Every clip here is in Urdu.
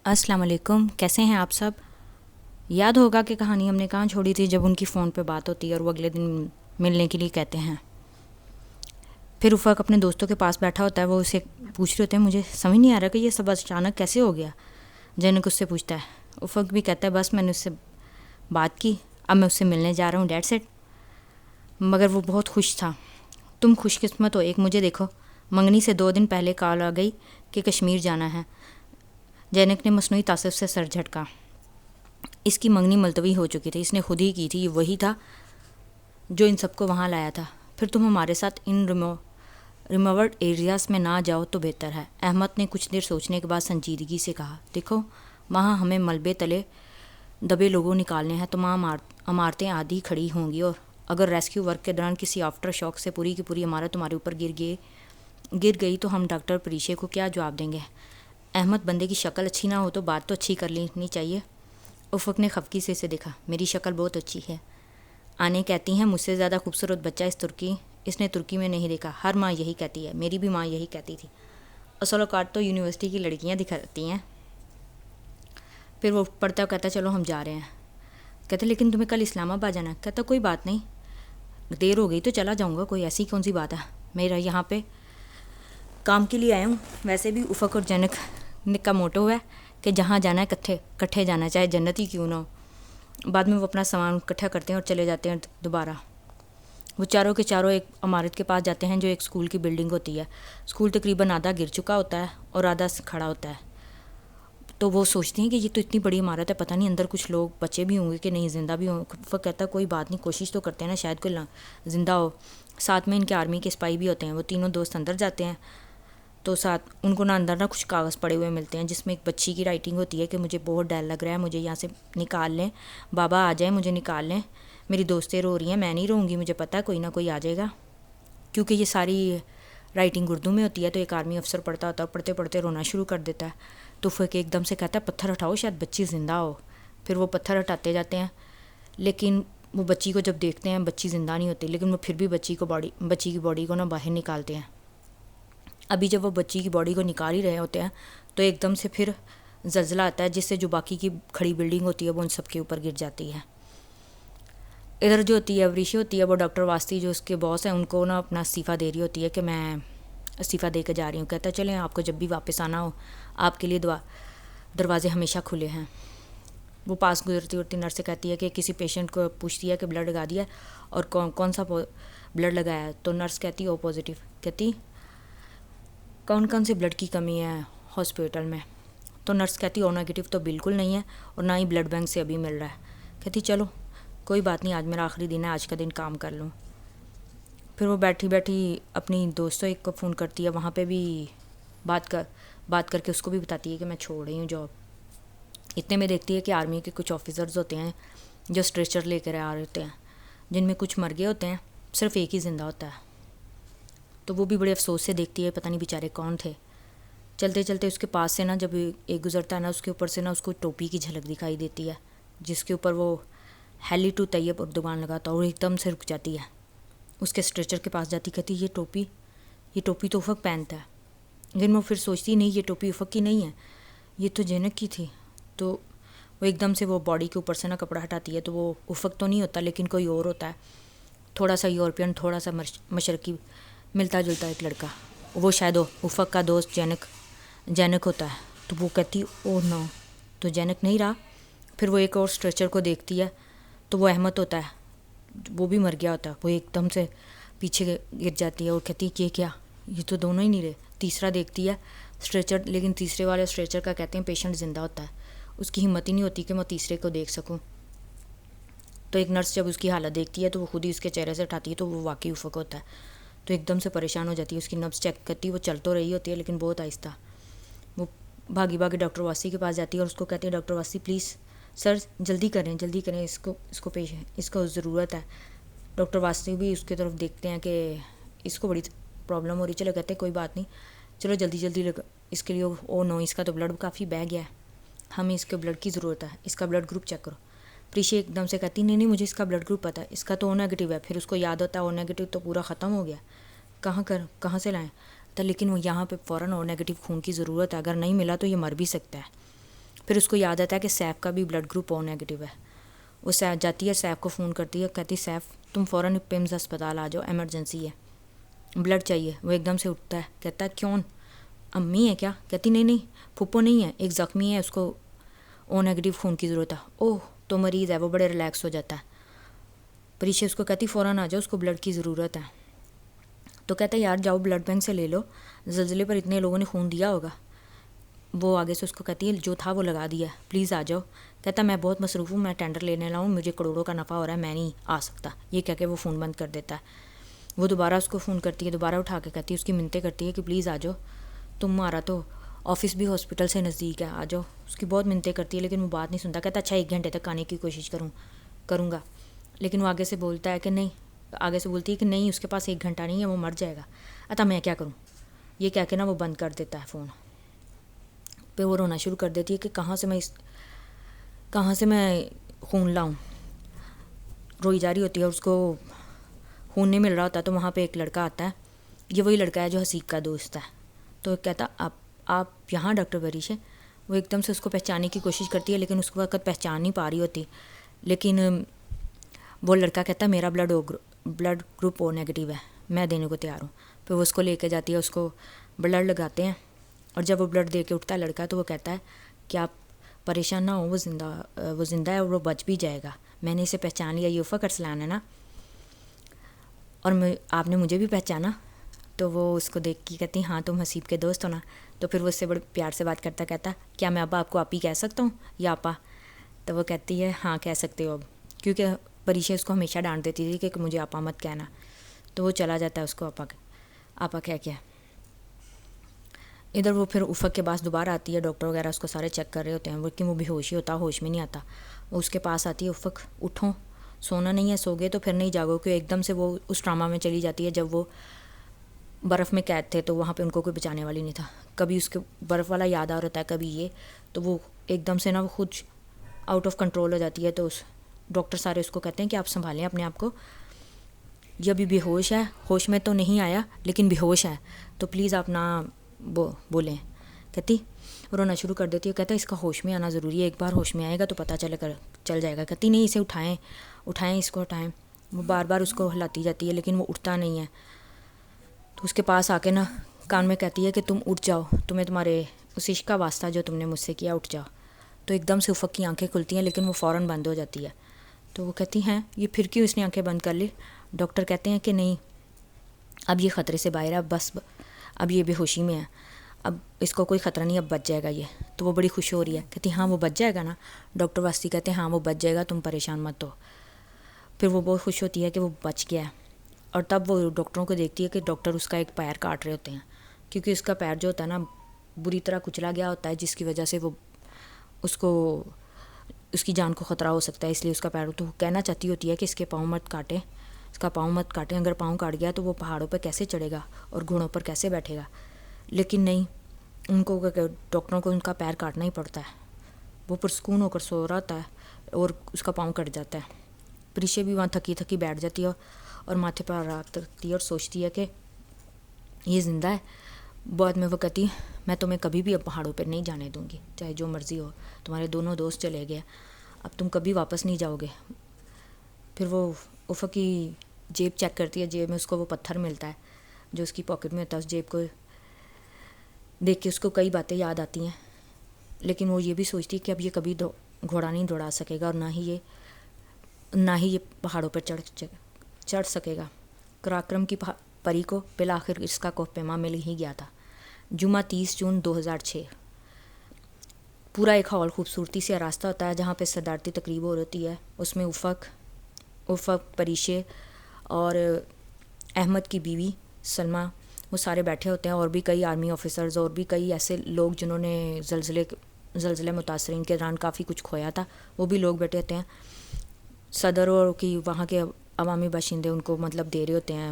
السلام علیکم، کیسے ہیں آپ سب؟ یاد ہوگا کہ کہانی ہم نے کہاں چھوڑی تھی جب ان کی فون پہ بات ہوتی ہے اور وہ اگلے دن ملنے کے لیے کہتے ہیں. پھر افق اپنے دوستوں کے پاس بیٹھا ہوتا ہے، وہ اسے پوچھ رہے ہوتے ہیں مجھے سمجھ نہیں آ رہا کہ یہ سب اچانک کیسے ہو گیا. جینک اس سے پوچھتا ہے، افق بھی کہتا ہے بس میں نے اس سے بات کی، اب میں اس سے ملنے جا رہا ہوں، ڈیٹ سیٹ. مگر وہ بہت خوش تھا. تم خوش قسمت ہو، ایک مجھے دیکھو، منگنی سے 2 دن پہلے کال آ گئی کہ کشمیر جانا ہے. جینک نے مصنوعی تعصب سے سر جھٹکا. اس کی منگنی ملتوی ہو چکی تھی، اس نے خود ہی کی تھی، یہ وہی تھا جو ان سب کو وہاں لایا تھا. پھر تم ہمارے ساتھ ان ریموٹ ایریاز میں نہ جاؤ تو بہتر ہے. احمد نے کچھ دیر سوچنے کے بعد سنجیدگی سے کہا، دیکھو وہاں ہمیں ملبے تلے دبے لوگوں نکالنے ہیں، تو وہاں عمارتیں آدھی کھڑی ہوں گی، اور اگر ریسکیو ورک کے دوران کسی آفٹر شاک سے پوری کی پوری عمارت تمہارے اوپر گر گئی تو ہم ڈاکٹر پریشے کو کیا جواب دیں گے؟ احمد، بندے کی شکل اچھی نہ ہو تو بات تو اچھی کر لینی چاہیے. افق نے خفگی سے اسے دیکھا. میری شکل بہت اچھی ہے. آنے کہتی ہیں مجھ سے زیادہ خوبصورت بچہ اس نے ترکی میں نہیں دیکھا. ہر ماں یہی کہتی ہے، میری بھی ماں یہی کہتی تھی. اصل اوقات تو یونیورسٹی کی لڑکیاں دکھاتی ہیں. پھر وہ پڑھتا کہتا چلو ہم جا رہے ہیں. کہتے لیکن تمہیں کل اسلام آباد جانا ہے. کہتا کوئی بات نہیں، دیر ہو گئی تو چلا جاؤں گا، کوئی ایسی کون سی بات ہے، میرا یہاں پہ کام کے لیے آیا ہوں. ویسے بھی افق اور جنک کا موٹو ہے کہ جہاں جانا ہے کٹھے جانا، چاہے جنت ہی کیوں نہ ہو. بعد میں وہ اپنا سامان اکٹھا کرتے ہیں اور چلے جاتے ہیں دوبارہ. وہ چاروں کے چاروں ایک عمارت کے پاس جاتے ہیں جو ایک اسکول کی بلڈنگ ہوتی ہے. اسکول تقریباً آدھا گر چکا ہوتا ہے اور آدھا کھڑا ہوتا ہے. تو وہ سوچتے ہیں کہ یہ تو اتنی بڑی عمارت ہے، پتہ نہیں اندر کچھ لوگ بچے بھی ہوں گے کہ نہیں، زندہ بھی ہوں. وہ کہتا ہے کوئی بات نہیں، کوشش تو کرتے ہیں نا، شاید کوئی زندہ ہو. ساتھ میں ان کے آرمی کے سپاہی بھی ہوتے ہیں. وہ تینوں دوست اندر جاتے ہیں تو ساتھ ان کو اندر کچھ کاغذ پڑے ہوئے ملتے ہیں جس میں ایک بچی کی رائٹنگ ہوتی ہے کہ مجھے بہت ڈر لگ رہا ہے، مجھے یہاں سے نکال لیں، بابا آ جائیں مجھے نکال لیں، میری دوستیں رو رہی ہیں، میں نہیں رہوں گی، مجھے پتہ ہے کوئی نہ کوئی آ جائے گا. کیونکہ یہ ساری رائٹنگ اردو میں ہوتی ہے تو ایک آرمی افسر پڑھتا ہوتا ہے اور پڑھتے پڑھتے رونا شروع کر دیتا ہے. تو پھر ایک دم سے کہتا ہے پتھر ہٹاؤ، شاید بچی زندہ ہو. پھر وہ پتھر ہٹاتے جاتے ہیں، لیکن وہ بچی کو جب دیکھتے ہیں بچی زندہ نہیں ہوتی، لیکن وہ پھر بھی بچی کی باڈی کو باہر نکالتے ہیں. ابھی جب وہ بچی کی باڈی کو نکال ہی رہے ہوتے ہیں تو ایک دم سے پھر زلزلہ آتا ہے، جس سے جو باقی کی کھڑی بلڈنگ ہوتی ہے وہ ان سب کے اوپر گر جاتی ہے. ادھر جو ہوتی ہے وریشی ہوتی ہے، وہ ڈاکٹر واسطی جو اس کے باس ہیں ان کو اپنا استعفیٰ دے رہی ہوتی ہے کہ میں استعفیٰ دے کے جا رہی ہوں. کہتا ہے چلیں آپ کو جب بھی واپس آنا ہو آپ کے لیے دروازے ہمیشہ کھلے ہیں. وہ پاس گزرتی نرس سے کہتی ہے کہ کسی پیشنٹ کو پوچھتی ہے کہ بلڈ لگا دیا اور کون سا بلڈ لگایا ہے. تو نرس کہتی او پازیٹیو. کہتی کون سی بلڈ کی کمی ہے ہاسپٹل میں؟ تو نرس کہتی او نیگیٹو تو بالکل نہیں ہے اور نہ ہی بلڈ بینک سے ابھی مل رہا ہے. کہتی چلو کوئی بات نہیں، آج میرا آخری دن ہے، آج کا دن کام کر لوں. پھر وہ بیٹھی اپنی دوستوں ایک کو فون کرتی ہے، وہاں پہ بھی بات کر کے اس کو بھی بتاتی ہے کہ میں چھوڑ رہی ہوں جاب. اتنے میں دیکھتی ہے کہ آرمی کے کچھ آفیسرز ہوتے ہیں جو اسٹریچر لے کر آ رہے ہوتے ہیں، جن میں کچھ مر گئے ہوتے ہیں، صرف ایک ہی زندہ ہوتا ہے. تو وہ بھی بڑے افسوس سے دیکھتی ہے، پتہ نہیں بیچارے کون تھے. چلتے چلتے اس کے پاس سے جب ایک گزرتا ہے اس کے اوپر سے اس کو ٹوپی کی جھلک دکھائی دیتی ہے جس کے اوپر وہ ہیلی ٹو طیب اردوان لگاتا اور ایک دم سے رک جاتی ہے. اس کے اسٹریچر کے پاس جاتی، کہتی یہ ٹوپی تو افق پہنتا ہے. لیکن وہ پھر سوچتی نہیں یہ ٹوپی افق کی نہیں ہے، یہ تو جینک کی تھی. تو وہ ایک دم سے وہ باڈی کے اوپر سے کپڑا ہٹاتی ہے تو وہ افق تو نہیں ہوتا لیکن کوئی اور ہوتا ہے، تھوڑا سا یورپین، تھوڑا سا مشرقی ملتا جلتا ایک لڑکا. وہ شاید افق کا دوست جینک ہوتا ہے. تو وہ کہتی او نو، تو جینک نہیں رہا. پھر وہ ایک اور اسٹریچر کو دیکھتی ہے تو وہ احمد ہوتا ہے، وہ بھی مر گیا ہوتا ہے. وہ ایک دم سے پیچھے گر جاتی ہے اور کہتی کہ کیا یہ تو دونوں ہی نہیں رہے. تیسرا دیکھتی ہے اسٹریچر، لیکن تیسرے والے اسٹریچر کا کہتے ہیں پیشنٹ زندہ ہوتا ہے. اس کی ہمت ہی نہیں ہوتی کہ میں تیسرے کو دیکھ سکوں. تو ایک نرس جب اس کی حالت دیکھتی ہے تو وہ خود ہی اس کے چہرے سے اٹھاتی ہے تو وہ واقعی افق ہوتا ہے. تو ایک دم سے پریشان ہو جاتی ہے، اس کی نبض چیک کرتی ہے، وہ چل تو رہی ہوتی ہے لیکن بہت آہستہ. وہ بھاگی ڈاکٹر واسی کے پاس جاتی ہے اور اس کو کہتی ہے ڈاکٹر واسی پلیز سر جلدی کریں اس کو ضرورت ہے. ڈاکٹر واسی بھی اس کی طرف دیکھتے ہیں کہ اس کو بڑی پرابلم ہو رہی. چلو کہتے ہیں کوئی بات نہیں، چلو جلدی اس کے لیے او نو، اس کا تو بلڈ کافی بہہ گیا ہے، ہمیں اس کے بلڈ کی ضرورت ہے، اس کا بلڈ گروپ چیک کرو. پریشی ایک دم سے کہتی نہیں مجھے اس کا بلڈ گروپ پتہ ہے، اس کا تو او نیگیٹو ہے. پھر اس کو یاد ہوتا ہے او نیگیٹو تو پورا ختم ہو گیا، کہاں سے لائیں؟ تو لیکن وہ یہاں پہ فوراً او نیگیٹو خون کی ضرورت ہے، اگر نہیں ملا تو یہ مر بھی سکتا ہے. پھر اس کو یاد آتا ہے کہ سیف کا بھی بلڈ گروپ او نیگیٹو ہے. وہ جاتی ہے سیف کو فون کرتی ہے, کہتی سیف تم فوراً پیمز ہسپتال آ جاؤ, ایمرجنسی ہے, بلڈ چاہیے. وہ ایک دم سے اٹھتا ہے, کہتا ہے کیوں, امی ہے کیا؟ کہتی نہیں پھپھو نہیں ہے, ایک زخمی ہے, اس کو او نیگیٹو خون کی ضرورت ہے. اوہ تو مریض ہے. وہ بڑے ریلیکس ہو جاتا ہے. پریشا اس کو کہتی فوراً آ جاؤ, اس کو بلڈ کی ضرورت ہے. تو کہتا ہے یار جاؤ بلڈ بینک سے لے لو, زلزلے پر اتنے لوگوں نے خون دیا ہوگا. وہ آگے سے اس کو کہتی ہے جو تھا وہ لگا دیا, پلیز آ جاؤ. کہتا میں بہت مصروف ہوں, میں ٹینڈر لینے لاؤں, مجھے کروڑوں کا نفع ہو رہا ہے, میں نہیں آ سکتا. یہ کہہ کے وہ فون بند کر دیتا ہے. وہ دوبارہ اس کو فون کرتی ہے, دوبارہ اٹھا کے کہتی ہے, اس کی منتیں کرتی ہے کہ پلیز آ جاؤ, تمہارا تو آفس بھی ہاسپٹل سے نزدیک ہے, آ جاؤ. اس کی بہت منتیں کرتی ہے لیکن وہ بات نہیں سنتا. کہتا اچھا 1 گھنٹے تک آنے کی کوشش کروں گا. لیکن وہ آگے سے بولتا ہے کہ نہیں, آگے سے بولتی ہے کہ نہیں اس کے پاس 1 گھنٹہ نہیں ہے, وہ مر جائے گا. اتا میں کیا کروں, یہ کہہ کے نا وہ بند کر دیتا ہے فون. پھر وہ رونا شروع کر دیتی ہے کہ کہاں سے میں خون لاؤں. روئی جا رہی ہوتی ہے, اس کو خون نہیں مل رہا ہوتا. تو وہاں پہ ایک لڑکا آتا ہے, یہ وہی لڑکا ہے جو حسیب کا دوست ہے. تو کہتا آپ یہاں ڈاکٹر پریشا. وہ ایک دم سے اس کو پہچاننے کی کوشش کرتی ہے لیکن اس وقت پہچان نہیں پا رہی ہوتی. لیکن وہ لڑکا کہتا ہے میرا بلڈ گروپ او نیگیٹو ہے, میں دینے کو تیار ہوں. پھر وہ اس کو لے کے جاتی ہے, اس کو بلڈ لگاتے ہیں. اور جب وہ بلڈ دے کے اٹھتا ہے لڑکا, تو وہ کہتا ہے کہ آپ پریشان نہ ہو, وہ زندہ ہے اور وہ بچ بھی جائے گا. میں نے اسے پہچان لیا, یہ افق ارسلان ہے نا, اور آپ نے مجھے بھی پہچانا. تو وہ اس کو دیکھ کے کہتی ہاں تم حسیب کے دوست ہو نا. تو پھر وہ اس سے بڑے پیار سے بات کرتا, کہتا کیا میں اب آپ کو آپی کہہ سکتا ہوں یا آپا؟ تو وہ کہتی ہے ہاں کہہ سکتے ہو اب, کیونکہ پریشا اس کو ہمیشہ ڈانٹ دیتی تھی کہ مجھے آپا مت کہنا. تو وہ چلا جاتا ہے اس کو آپا کہہ کے. ادھر وہ پھر افق کے پاس دوبارہ آتی ہے, ڈاکٹر وغیرہ اس کو سارے چیک کر رہے ہوتے ہیں, لیکن وہ بے ہوش ہی ہوتا, ہوش میں نہیں آتا. وہ اس کے پاس آتی ہے, افق اٹھو, سونا نہیں ہے, سو گئے تو پھر نہیں جاگو. کہ ایک دم سے وہ اس ڈرامہ میں چلی جاتی ہے جب وہ برف میں قید تھے, تو وہاں پہ ان کو کوئی بچانے والی نہیں تھا. کبھی اس کے برف والا یاد آ رہتا ہے, کبھی یہ, تو وہ ایک دم سے نا وہ خود آؤٹ آف کنٹرول ہو جاتی ہے. تو ڈاکٹر سارے اس کو کہتے ہیں کہ آپ سنبھالیں اپنے آپ کو, یہ ابھی بے ہوش ہے, ہوش میں تو نہیں آیا لیکن بے ہوش ہے, تو پلیز آپ نہ بولیں. کہتی رونا شروع کر دیتی ہے. کہتا ہے اس کا ہوش میں آنا ضروری ہے, ایک بار ہوش میں آئے گا تو پتہ چل جائے گا. کہتی نہیں اسے اٹھائیں اس کو اٹھائیں. وہ بار بار اس کو ہلاتی جاتی ہے لیکن وہ اٹھتا نہیں ہے. تو اس کے پاس آ کے نا کان میں کہتی ہے کہ تم اٹھ جاؤ, تمہیں تمہارے اس عشق کا واسطہ جو تم نے مجھ سے کیا, اٹھ جاؤ. تو ایک دم سے افق کی آنکھیں کھلتی ہیں لیکن وہ فوراً بند ہو جاتی ہے. تو وہ کہتی ہیں یہ پھر کیوں اس نے آنکھیں بند کر لی؟ ڈاکٹر کہتے ہیں کہ نہیں اب یہ خطرے سے باہر ہے, بس اب یہ بے ہوشی میں ہے, اب اس کو کوئی خطرہ نہیں, اب بچ جائے گا یہ. تو وہ بڑی خوش ہو رہی ہے, کہتی ہاں وہ بچ جائے گا نا. ڈاکٹر واسطی کہتے ہیں ہاں وہ بچ جائے گا, تم پریشان مت ہو. پھر وہ بہت خوش ہوتی ہے کہ وہ بچ گیا ہے. اور تب وہ ڈاکٹروں کو دیکھتی ہے کہ ڈاکٹر اس کا ایک پیر کاٹ رہے ہوتے ہیں, کیونکہ اس کا پیر جو ہوتا ہے نا بری طرح کچلا گیا ہوتا ہے, جس کی وجہ سے وہ اس کی جان کو خطرہ ہو سکتا ہے, اس لیے اس کا پیر. تو کہنا چاہتی ہوتی ہے کہ اس کے پاؤں مت کاٹیں, اس کا پاؤں مت کاٹیں, اگر پاؤں کاٹ گیا تو وہ پہاڑوں پر کیسے چڑھے گا اور گھوڑوں پر کیسے بیٹھے گا. لیکن نہیں, ان کو ڈاکٹروں کو ان کا پیر کاٹنا ہی پڑتا ہے. وہ پرسکون ہو کر سو رہا ہوتا ہے اور اس کا پاؤں کٹ جاتا ہے. پریشا بھی وہاں تھکی بیٹھ جاتی ہے اور ماتھے پر رات رکھتی ہے اور سوچتی ہے کہ یہ زندہ ہے. بعد میں وہ کہتی میں تمہیں کبھی بھی اب پہاڑوں پر نہیں جانے دوں گی, چاہے جو مرضی ہو, تمہارے دونوں دوست چلے گئے, اب تم کبھی واپس نہیں جاؤ گے. پھر وہ افق کی جیب چیک کرتی ہے, جیب میں اس کو وہ پتھر ملتا ہے جو اس کی پاکٹ میں ہوتا ہے. اس جیب کو دیکھ کے اس کو کئی باتیں یاد آتی ہیں, لیکن وہ یہ بھی سوچتی ہے کہ اب یہ کبھی گھوڑا نہیں دوڑا سکے گا اور نہ ہی یہ پہاڑوں پر چڑھ سکے گا. قراقرم کی پری کو بالآخر اس کا کوہ پیما مل ہی گیا تھا. جمعہ 30 جون 2006. پورا ایک ہال خوبصورتی سے آراستہ ہوتا ہے جہاں پہ صدارتی تقریب ہو رہی ہے. اس میں افق پریشے اور احمد کی بیوی سلمہ وہ سارے بیٹھے ہوتے ہیں, اور بھی کئی آرمی آفیسرز اور بھی کئی ایسے لوگ جنہوں نے زلزلے متاثرین کے دوران کافی کچھ کھویا تھا, وہ بھی لوگ بیٹھے ہوتے ہیں. صدر اور کی وہاں کے عوامی باشندے ان کو مطلب دے رہے ہوتے ہیں,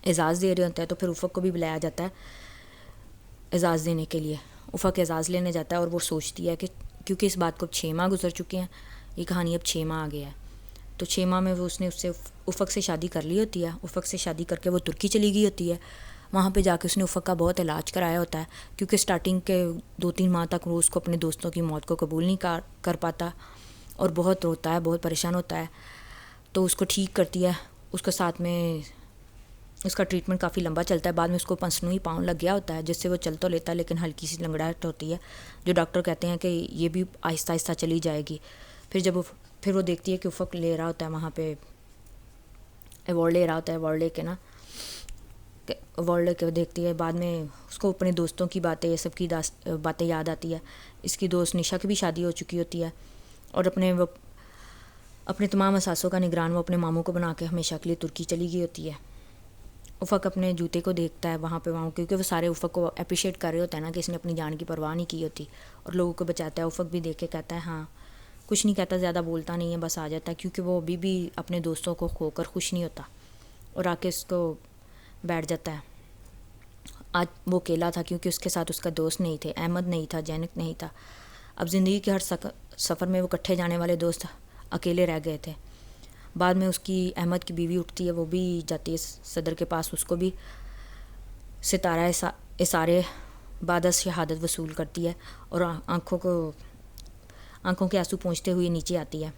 اعزاز دے رہے ہوتے ہیں. تو پھر افق کو بھی بلایا جاتا ہے اعزاز دینے کے لیے. افق اعزاز لینے جاتا ہے اور وہ سوچتی ہے کہ کیونکہ اس بات کو 6 ماہ گزر چکے ہیں, یہ کہانی اب 6 ماہ آ گیا ہے, تو 6 ماہ میں وہ اس نے افق سے شادی کر لی ہوتی ہے. افق سے شادی کر کے وہ ترکی چلی گئی ہوتی ہے وہاں پہ جا کے اس نے افق کا بہت علاج کرایا ہوتا ہے، کیونکہ سٹارٹنگ کے 2-3 ماہ تک وہ اس کو اپنے دوستوں کی موت کو قبول نہیں کر پاتا اور بہت روتا ہے، بہت پریشان ہوتا ہے. تو اس کو ٹھیک کرتی ہے. اس کے ساتھ میں اس کا ٹریٹمنٹ کافی لمبا چلتا ہے. بعد میں اس کو پنسنوئی پاؤں لگ گیا ہوتا ہے، جس سے وہ چل تو لیتا ہے لیکن ہلکی سی لنگڑاہٹ ہوتی ہے، جو ڈاکٹر کہتے ہیں کہ یہ بھی آہستہ آہستہ چلی جائے گی. پھر وہ دیکھتی ہے کہ افق لے رہا ہوتا ہے، وہاں پہ ایوارڈ لے رہا ہوتا ہے. ایوارڈ لے کے دیکھتی ہے. بعد میں اس کو اپنے دوستوں کی باتیں، یہ سب کی باتیں یاد آتی ہے. اس کی دوست نشا کی بھی شادی ہو چکی ہوتی ہے، اور اپنے تمام اثاثوں کا نگران وہ اپنے ماموں کو بنا کے ہمیشہ کے لیے ترکی چلی گئی ہوتی ہے. افق اپنے جوتے کو دیکھتا ہے وہاں کیونکہ وہ سارے افق کو اپریشیٹ کر رہے ہوتے ہیں نا، کہ اس نے اپنی جان کی پرواہ نہیں کی ہوتی اور لوگوں کو بچاتا ہے. افق بھی دیکھ کے کہتا ہے ہاں، کچھ نہیں کہتا، زیادہ بولتا نہیں ہے، بس آ جاتا ہے، کیونکہ وہ ابھی بھی اپنے دوستوں کو کھو کر خوش نہیں ہوتا، اور آ کے اس کو بیٹھ جاتا ہے. آج وہ اکیلا تھا کیونکہ اس کے ساتھ اس کا دوست نہیں تھے، احمد نہیں تھا، جینک نہیں تھا. اب زندگی کے ہر سفر میں وہ کٹھے جانے والے دوست اکیلے رہ گئے تھے. بعد میں اس کی احمد کی بیوی اٹھتی ہے، وہ بھی جاتی ہے صدر کے پاس. اس کو بھی ستارہ اثارے بعد از شہادت وصول کرتی ہے اور آنکھوں کے آنسو پونچھتے ہوئے نیچے آتی ہے.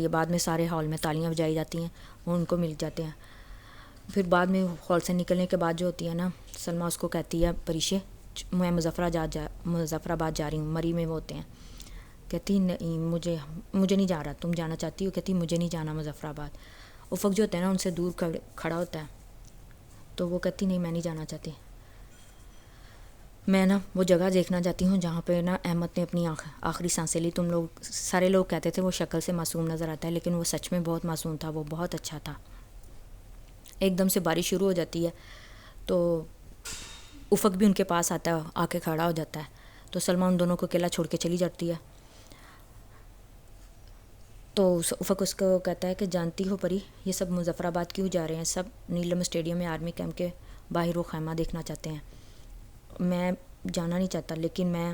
بعد میں سارے ہال میں تالیاں بجائی جاتی ہیں، وہ ان کو مل جاتے ہیں. پھر بعد میں ہال سے نکلنے کے بعد جو ہوتی ہے نا، سلمیٰ اس کو کہتی ہے پریشے میں مظفر آباد جا رہی ہوں. مری میں وہ ہوتے ہیں. کہتی نہیں، مجھے نہیں جا رہا. تم جانا چاہتی ہو؟ کہتی مجھے نہیں جانا مظفر آباد. افق جو ہوتا ہے نا ان سے دور کھڑا ہوتا ہے، تو وہ کہتی نہیں، میں نہیں جانا چاہتی. میں نا وہ جگہ دیکھنا چاہتی ہوں جہاں پہ نا احمد نے اپنی آخری سانسیں لی. سارے لوگ کہتے تھے وہ شکل سے معصوم نظر آتا ہے، لیکن وہ سچ میں بہت معصوم تھا، وہ بہت اچھا تھا. ایک دم سے بارش شروع ہو جاتی ہے تو افق بھی ان کے پاس آتا ہے، آ کے کھڑا ہو جاتا ہے. تو سلمیٰ ان دونوں کو اکیلا چھوڑ کے چلی جاتی ہے. تو افق اس کو کہتا ہے کہ جانتی ہو پری، یہ سب مظفر آباد کیوں جا رہے ہیں؟ سب نیلم اسٹیڈیم میں آرمی کیمپ کے باہر وہ خیمہ دیکھنا چاہتے ہیں. میں جانا نہیں چاہتا، لیکن میں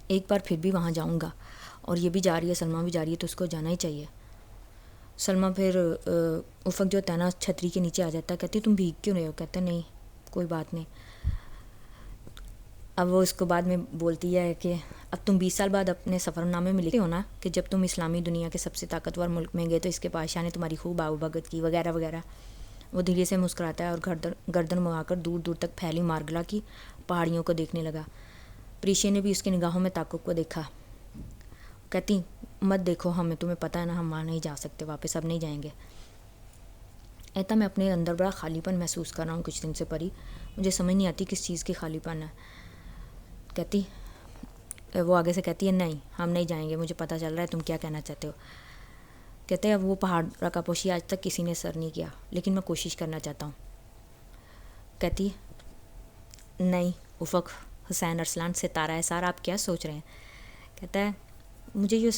ایک بار پھر بھی وہاں جاؤں گا، اور یہ بھی جا رہی ہے، سلمیٰ بھی جا رہی ہے، تو اس کو جانا ہی چاہیے. سلمیٰ پھر افق جو ہوتا ہے نا چھتری کے نیچے آ جاتا ہے. کہتی تم بھیگ کیوں رہے ہو؟ کہتے نہیں کوئی بات نہیں. اب وہ اس کو بعد میں بولتی ہے کہ اب تم 20 سال بعد اپنے سفر نامے میں لکھتے ہو نا کہ جب تم اسلامی دنیا کے سب سے طاقتور ملک میں گئے تو اس کے بادشاہ نے تمہاری خوب آؤبھگت کی، وغیرہ وغیرہ. وہ دھیرے سے مسکراتا ہے اور گردن مڑا کر دور دور تک پھیلی مارگلا کی پہاڑیوں کو دیکھنے لگا. پریشے نے بھی اس کی نگاہوں میں تعقب کو دیکھا. کہتی مت دیکھو ہمیں، تمہیں پتہ ہے نا ہم وہاں نہیں جا سکتے، واپس اب نہیں جائیں گے. ایتا میں اپنے اندر بڑا خالی پن محسوس کر رہا ہوں کچھ دن سے پری، مجھے سمجھ نہیں آتی کس چیز کی خالی پن ہے. کہتی وہ آگے سے کہتی ہے نہیں ہم نہیں جائیں گے، مجھے پتہ چل رہا ہے تم کیا کہنا چاہتے ہو. کہتے ہیں وہ پہاڑ رکا پوشی آج تک کسی نے سر نہیں کیا، لیکن میں کوشش کرنا چاہتا ہوں. کہتی نہیں افق، حسین ارسلان، ستارہ اثار، آپ کیا سوچ رہے ہیں؟ کہتا ہے مجھے یہ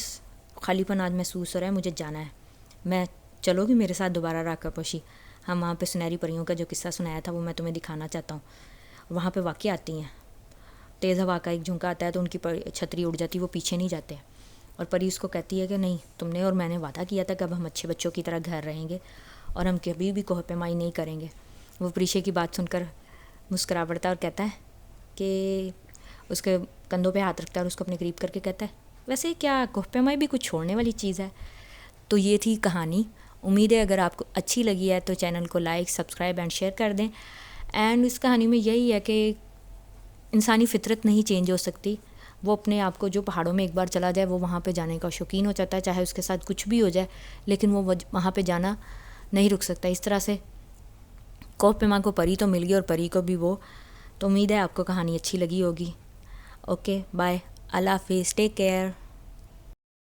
خالی پن آج محسوس ہو رہا ہے، مجھے جانا ہے. میں چلو گی میرے ساتھ دوبارہ راکا پوشی؟ ہم وہاں پہ سنہری پریوں کا جو قصہ سنایا تھا وہ میں تمہیں دکھانا چاہتا ہوں. وہاں پہ واقع آتی ہیں، تیز ہوا کا ایک جھونکا آتا ہے تو ان کی چھتری اڑ جاتی، وہ پیچھے نہیں جاتے. اور پری اس کو کہتی ہے کہ نہیں، تم نے اور میں نے وعدہ کیا تھا کہ اب ہم اچھے بچوں کی طرح گھر رہیں گے اور ہم کبھی بھی کوہ پیمائی نہیں کریں گے. وہ پریشے کی بات سن کر مسکرا پڑتا ہے اور کہتا ہے کہ اس کے کندھوں پہ ہاتھ رکھتا ہے اور اس کو اپنے قریب کر کے کہتا ہے ویسے کیا کوہ پیمائی بھی کچھ چھوڑنے والی چیز ہے؟ تو یہ تھی کہانی. امید ہے اگر آپ کو اچھی لگی ہے تو چینل کو لائک، سبسکرائب اینڈ شیئر کر دیں. اینڈ اس کہانی میں یہی ہے کہ انسانی فطرت نہیں چینج ہو سکتی. وہ اپنے آپ کو جو پہاڑوں میں ایک بار چلا جائے وہ وہاں پہ جانے کا شوقین ہو جاتا ہے، چاہے اس کے ساتھ کچھ بھی ہو جائے، لیکن وہ وہاں پہ جانا نہیں رک سکتا. اس طرح سے کوہ پیما کو پری تو مل گئی اور پری کو بھی وہ. تو امید ہے آپ کو کہانی اچھی لگی ہوگی. اوکے بائے، اللہ حافظ، ٹیک کیئر.